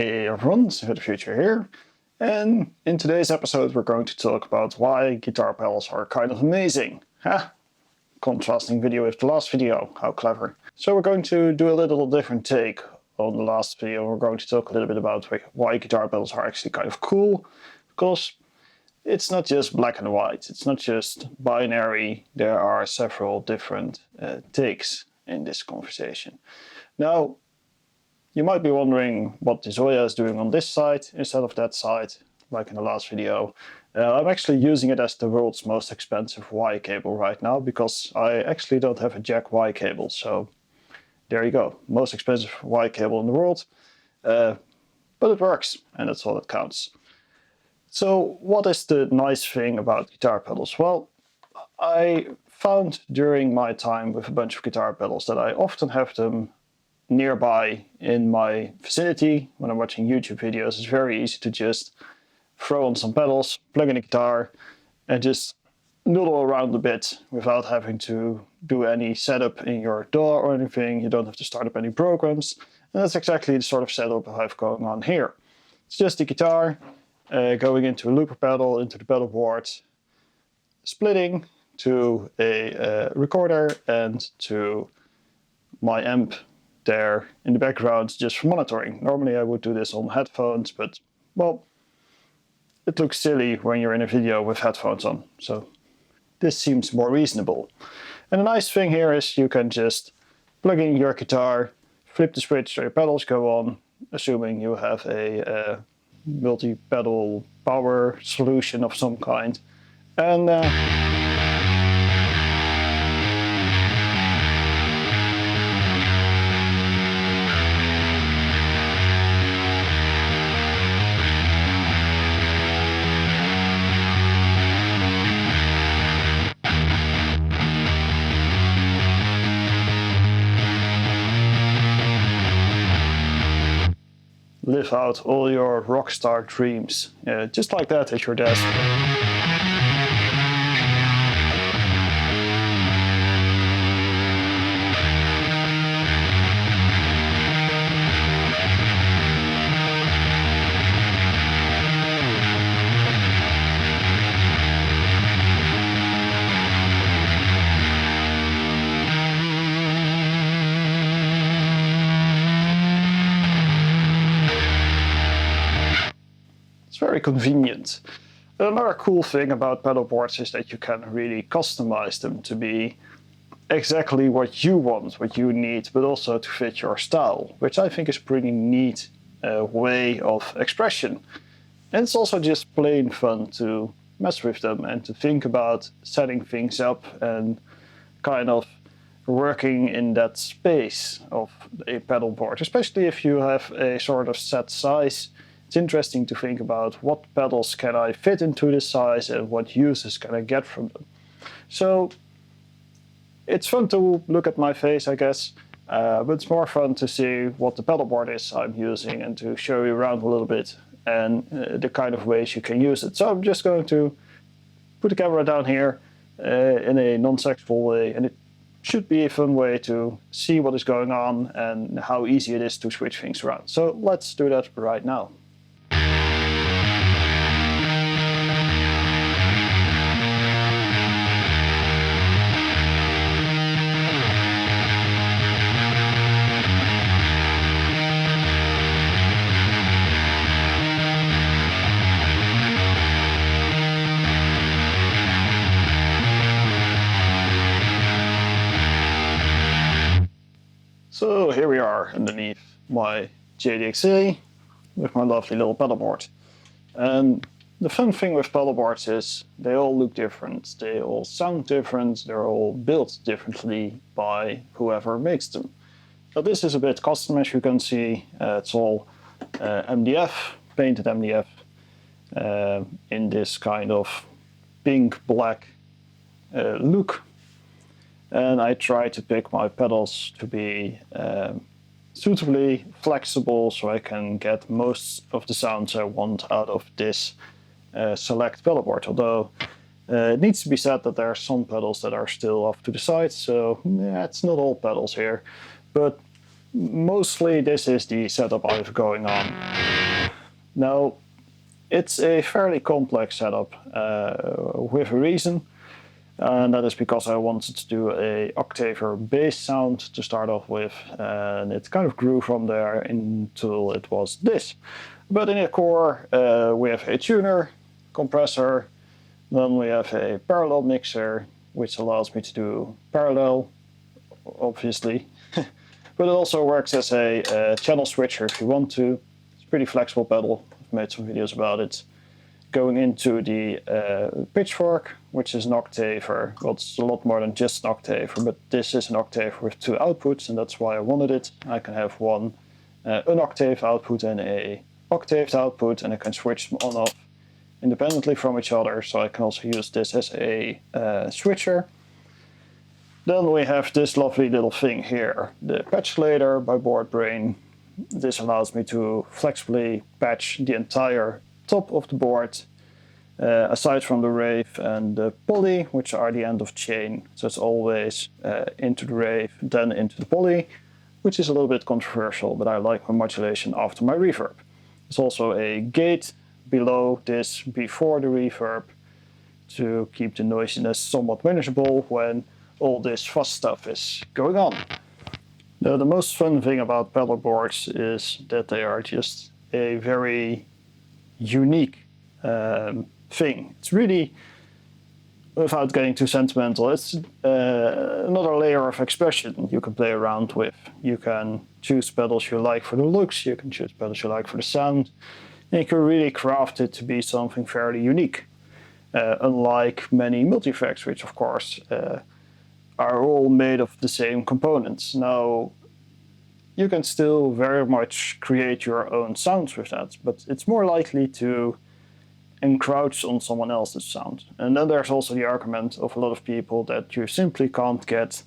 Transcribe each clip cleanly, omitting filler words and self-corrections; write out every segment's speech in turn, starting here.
Hey everyone, it's the Future here, and in today's episode we're going to talk about why guitar pedals are kind of amazing. Contrasting video with the last video, how clever. So we're going to do a little different take on the last video. We're going to talk a little bit about why guitar pedals are actually kind of cool, because it's not just black and white, it's not just binary, there are several different takes in this conversation. Now, you might be wondering what the Zoya is doing on this side instead of that side, like in the last video. I'm actually using it as the world's most expensive Y cable right now, because I actually don't have a jack Y cable, so there you go. Most expensive Y cable in the world, but it works, and that's all that counts. So what is the nice thing about guitar pedals? Well, I found during my time with a bunch of guitar pedals that I often have them nearby in my vicinity. When I'm watching YouTube videos, it's very easy to just throw on some pedals, plug in a guitar, and just noodle around a bit without having to do any setup in your DAW or anything. You don't have to start up any programs. And that's exactly the sort of setup I have going on here. It's just the guitar going into a looper pedal, into the pedal board, splitting to a recorder and to my amp there in the background just for monitoring. Normally I would do this on headphones, but well, it looks silly when you're in a video with headphones on, so this seems more reasonable. And the nice thing here is you can just plug in your guitar, flip the switch so your pedals go on, assuming you have a multi-pedal power solution of some kind, and live out all your rockstar dreams, just like that at your desk. Very convenient. Another cool thing about pedal boards is that you can really customize them to be exactly what you want, what you need, but also to fit your style, which I think is a pretty neat way of expression. And it's also just plain fun to mess with them and to think about setting things up and kind of working in that space of a pedal board, especially if you have a sort of set size. It's interesting to think about what pedals can I fit into this size and what uses can I get from them. So it's fun to look at my face, I guess, but it's more fun to see what the pedal board is I'm using and to show you around a little bit and the kind of ways you can use it. So I'm just going to put the camera down here in a non-sexual way, and it should be a fun way to see what is going on and how easy it is to switch things around. So let's do that right now. So here we are underneath my JDXA with my lovely little pedal board. And the fun thing with pedal boards is they all look different, they all sound different, they're all built differently by whoever makes them. So this is a bit custom, as you can see. It's all MDF, painted MDF, in this kind of pink-black look. And I try to pick my pedals to be suitably flexible so I can get most of the sounds I want out of this select pedal board. Although it needs to be said that there are some pedals that are still off to the side, so yeah, it's not all pedals here. But mostly this is the setup I have going on. Now, it's a fairly complex setup with a reason, and that is because I wanted to do a octaver bass sound to start off with, and it kind of grew from there until it was this. But in the core, we have a tuner, compressor, then we have a parallel mixer, which allows me to do parallel, obviously. But it also works as a channel switcher if you want to. It's a pretty flexible pedal. I've made some videos about it. Going into the pitchfork, which is an octaver. Well, it's a lot more than just an octaver, but this is an octaver with two outputs, and that's why I wanted it. I can have one an octave output and a octaved output, and I can switch them on off independently from each other, so I can also use this as a switcher. Then we have this lovely little thing here, the patchulator by BoardBrain. This allows me to flexibly patch the entire top of the board, aside from the rave and the poly, which are the end of chain. So it's always into the rave, then into the poly, which is a little bit controversial, but I like my modulation after my reverb. There's also a gate below this before the reverb to keep the noisiness somewhat manageable when all this fuzz stuff is going on. Now, the most fun thing about pedalboards is that they are just a very unique thing. It's really, without getting too sentimental, it's another layer of expression you can play around with. You can choose pedals you like for the looks, you can choose pedals you like for the sound, and you can really craft it to be something fairly unique. Unlike many multi-effects, which of course are all made of the same components. Now, you can still very much create your own sounds with that, but it's more likely to encroach on someone else's sound. And then there's also the argument of a lot of people that you simply can't get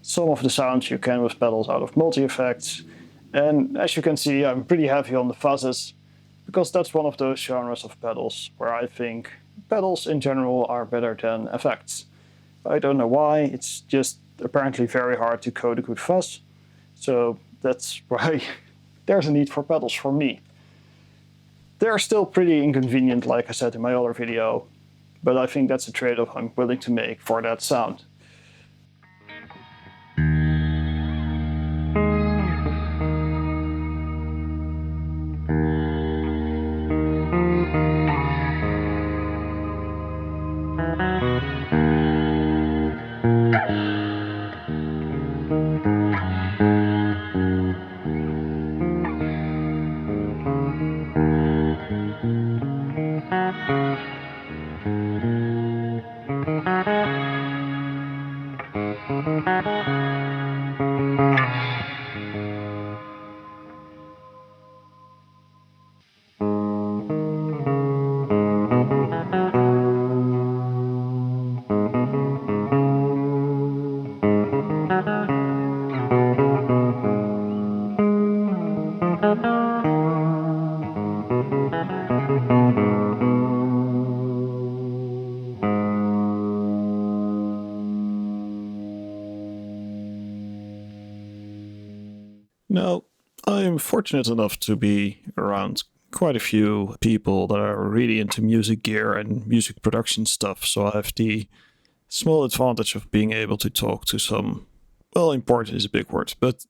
some of the sounds you can with pedals out of multi-effects. And as you can see, I'm pretty heavy on the fuzzes, because that's one of those genres of pedals where I think pedals in general are better than effects. I don't know why, it's just apparently very hard to code a good fuzz. So that's why there's a need for pedals for me. They're still pretty inconvenient, like I said in my other video, but I think that's a trade-off I'm willing to make for that sound. Now, I'm fortunate enough to be around quite a few people that are really into music gear and music production stuff, so I have the small advantage of being able to talk to some, well, important is a big word, but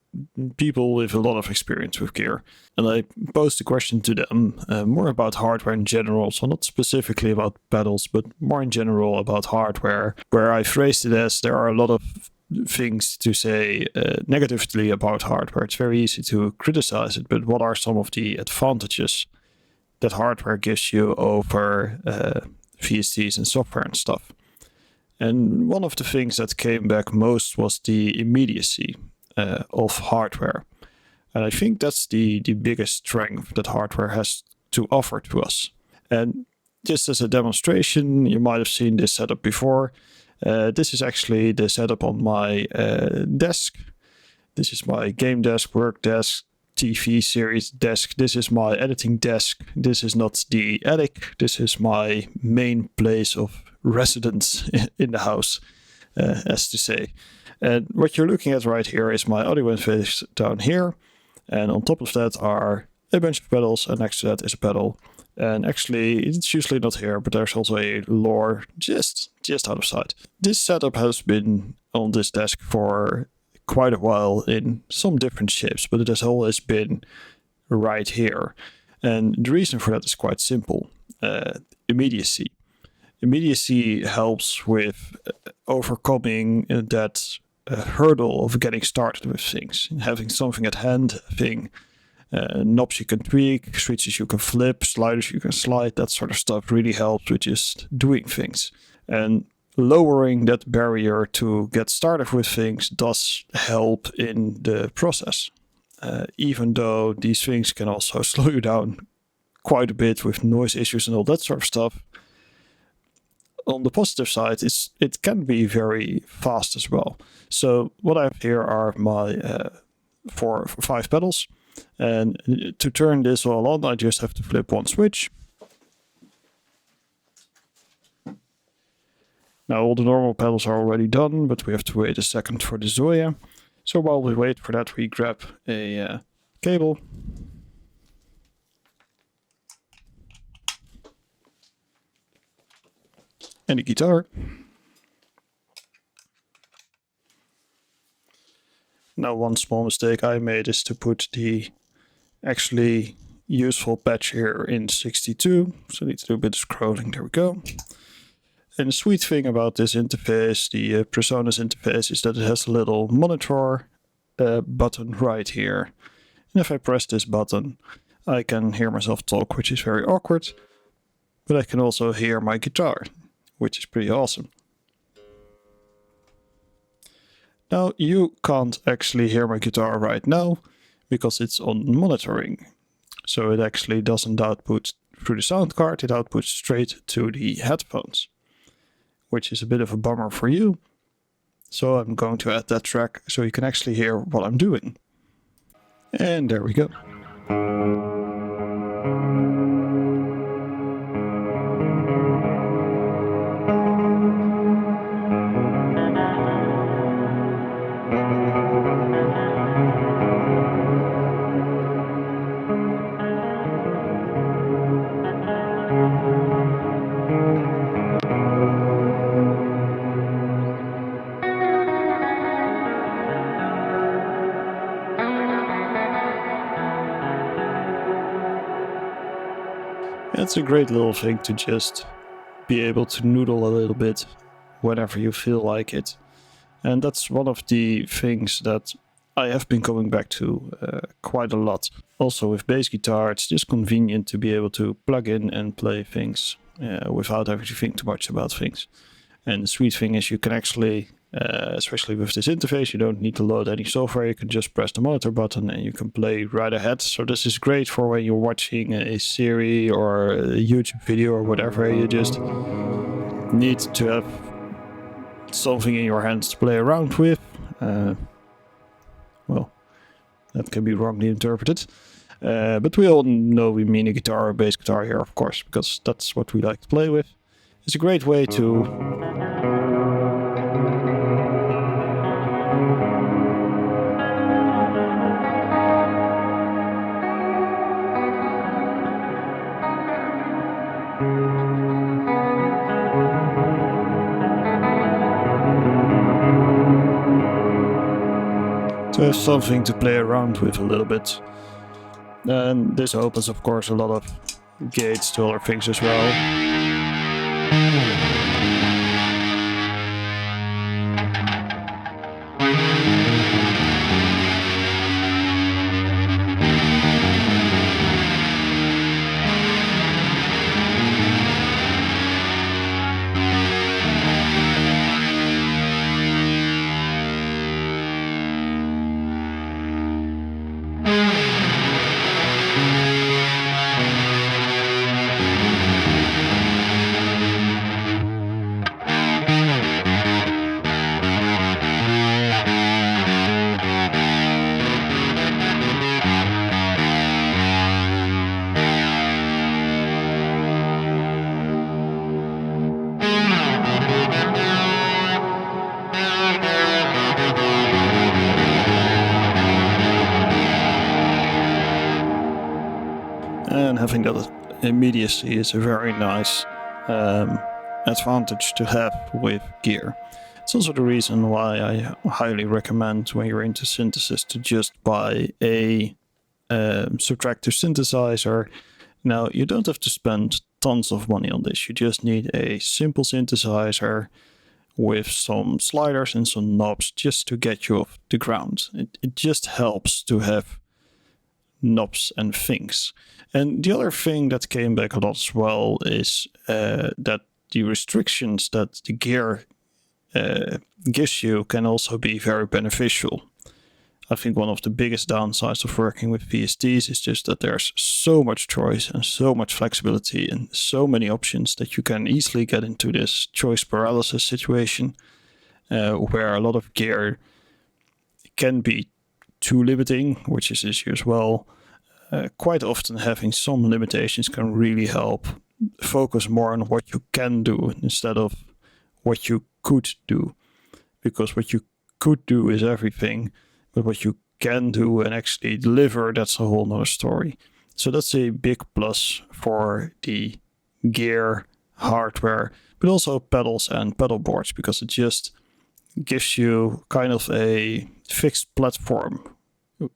people with a lot of experience with gear. And I posed a question to them more about hardware in general, so not specifically about pedals, but more in general about hardware, where I phrased it as there are a lot of things to say negatively about hardware. It's very easy to criticize it, but what are some of the advantages that hardware gives you over VSTs and software and stuff? And one of the things that came back most was the immediacy of hardware. And I think that's the biggest strength that hardware has to offer to us. And just as a demonstration, you might have seen this setup before. This is actually the setup on my desk. This is my game desk, work desk, TV series desk. This is my editing desk. This is not the attic. This is my main place of residence in the house, as to say. And what you're looking at right here is my audio interface down here. And on top of that are a bunch of pedals, and next to that is a pedal. And actually, it's usually not here, but there's also a lower just out of sight. This setup has been on this desk for quite a while in some different shapes, but it has always been right here. And the reason for that is quite simple. Immediacy. Immediacy helps with overcoming that hurdle of getting started with things. Having something at hand, having knobs you can tweak, switches you can flip, sliders you can slide, that sort of stuff really helps with just doing things. And lowering that barrier to get started with things does help in the process. Even though these things can also slow you down quite a bit with noise issues and all that sort of stuff. On the positive side, it can be very fast as well. So what I have here are my 5 pedals. And to turn this all on, I just have to flip one switch. Now all the normal pedals are already done, but we have to wait a second for the Zoya. So while we wait for that, we grab a cable. And the guitar. Now one small mistake I made is to put the actually useful patch here in 62. So I need to do a bit of scrolling. There we go. And the sweet thing about this interface, the Presonus interface, is that it has a little monitor button right here. And if I press this button, I can hear myself talk, which is very awkward. But I can also hear my guitar, which is pretty awesome. Now, you can't actually hear my guitar right now because it's on monitoring. So it actually doesn't output through the sound card, it outputs straight to the headphones, which is a bit of a bummer for you. So I'm going to add that track so you can actually hear what I'm doing. And there we go. It's a great little thing to just be able to noodle a little bit whenever you feel like it. And that's one of the things that I have been coming back to quite a lot. Also with bass guitar, it's just convenient to be able to plug in and play things without having to think too much about things. And the sweet thing is you can actually, especially with this interface, you don't need to load any software. You can just press the monitor button and you can play right ahead. So this is great for when you're watching a series or a YouTube video or whatever. You just need to have something in your hands to play around with. Well, that can be wrongly interpreted. But we all know we mean a guitar or a bass guitar here, of course, because that's what we like to play with. It's a great way to have something to play around with a little bit. And this opens, of course, a lot of gates to other things as well. And having that immediacy is a very nice advantage to have with gear. It's also the reason why I highly recommend, when you're into synthesis, to just buy a subtractive synthesizer. Now, you don't have to spend tons of money on this. You just need a simple synthesizer with some sliders and some knobs just to get you off the ground. It just helps to have knobs and things. And the other thing that came back a lot as well is that the restrictions that the gear gives you can also be very beneficial. I think one of the biggest downsides of working with VSTs is just that there's so much choice and so much flexibility and so many options that you can easily get into this choice paralysis situation where a lot of gear can be too limiting, which is issue as well. Quite often having some limitations can really help focus more on what you can do instead of what you could do. Because what you could do is everything, but what you can do and actually deliver, that's a whole nother story. So that's a big plus for the gear, hardware, but also pedals and pedal boards, because it just gives you kind of a fixed platform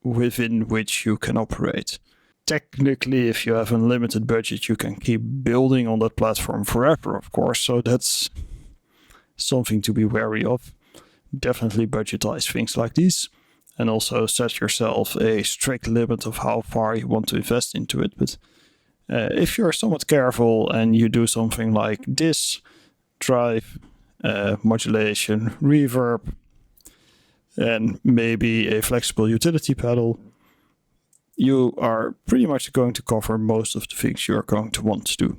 within which you can operate. Technically, if you have unlimited budget, you can keep building on that platform forever, of course. So that's something to be wary of. Definitely budgetize things like these. And also set yourself a strict limit of how far you want to invest into it. But if you're somewhat careful and you do something like this, drive, modulation, reverb, and maybe a flexible utility pedal, you are pretty much going to cover most of the things you're going to want to do.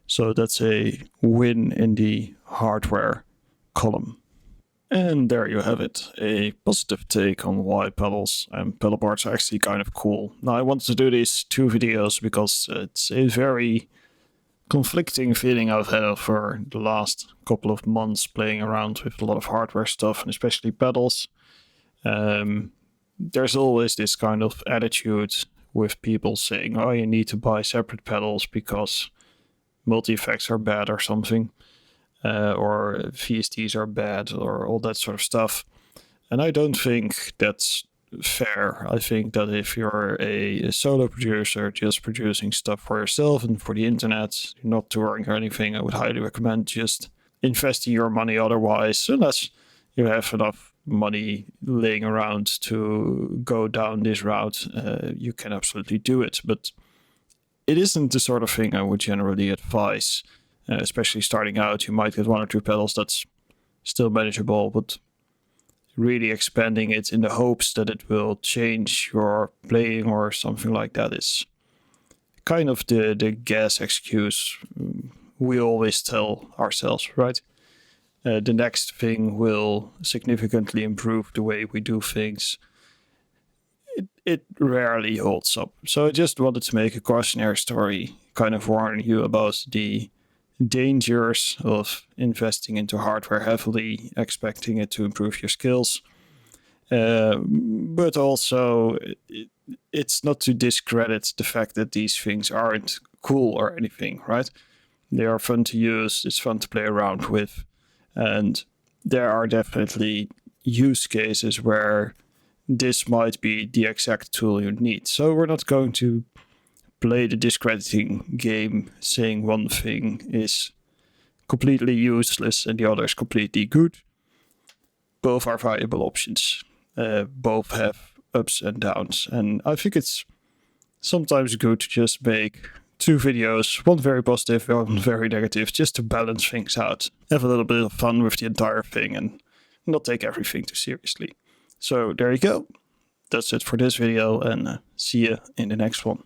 So that's a win in the hardware column. And there you have it, a positive take on why pedals and pedal boards are actually kind of cool. Now, I wanted to do these 2 videos because it's a very conflicting feeling I've had for the last couple of months playing around with a lot of hardware stuff, and especially pedals. There's always this kind of attitude with people saying, oh, you need to buy separate pedals because multi-effects are bad or something. Or VSTs are bad, or all that sort of stuff. And I don't think that's fair. I think that if you're a solo producer just producing stuff for yourself and for the internet, you're not touring or anything, I would highly recommend just investing your money otherwise, unless you have enough money laying around to go down this route. You can absolutely do it, but it isn't the sort of thing I would generally advise. Especially starting out, you might get 1 or 2 pedals that's still manageable, but really expanding it in the hopes that it will change your playing or something like that is kind of the gas excuse we always tell ourselves, right? The next thing will significantly improve the way we do things. It rarely holds up. So I just wanted to make a cautionary story, kind of warning you about the dangers of investing into hardware heavily, expecting it to improve your skills. But also, it's not to discredit the fact that these things aren't cool or anything, right? They are fun to use, it's fun to play around with, and there are definitely use cases where this might be the exact tool you need. So we're not going to play the discrediting game saying one thing is completely useless and the other is completely good. Both are viable options. Both have ups and downs. And I think it's sometimes good to just make 2 videos, one very positive, one very negative, just to balance things out. Have a little bit of fun with the entire thing and not take everything too seriously. So there you go. That's it for this video, and see you in the next one.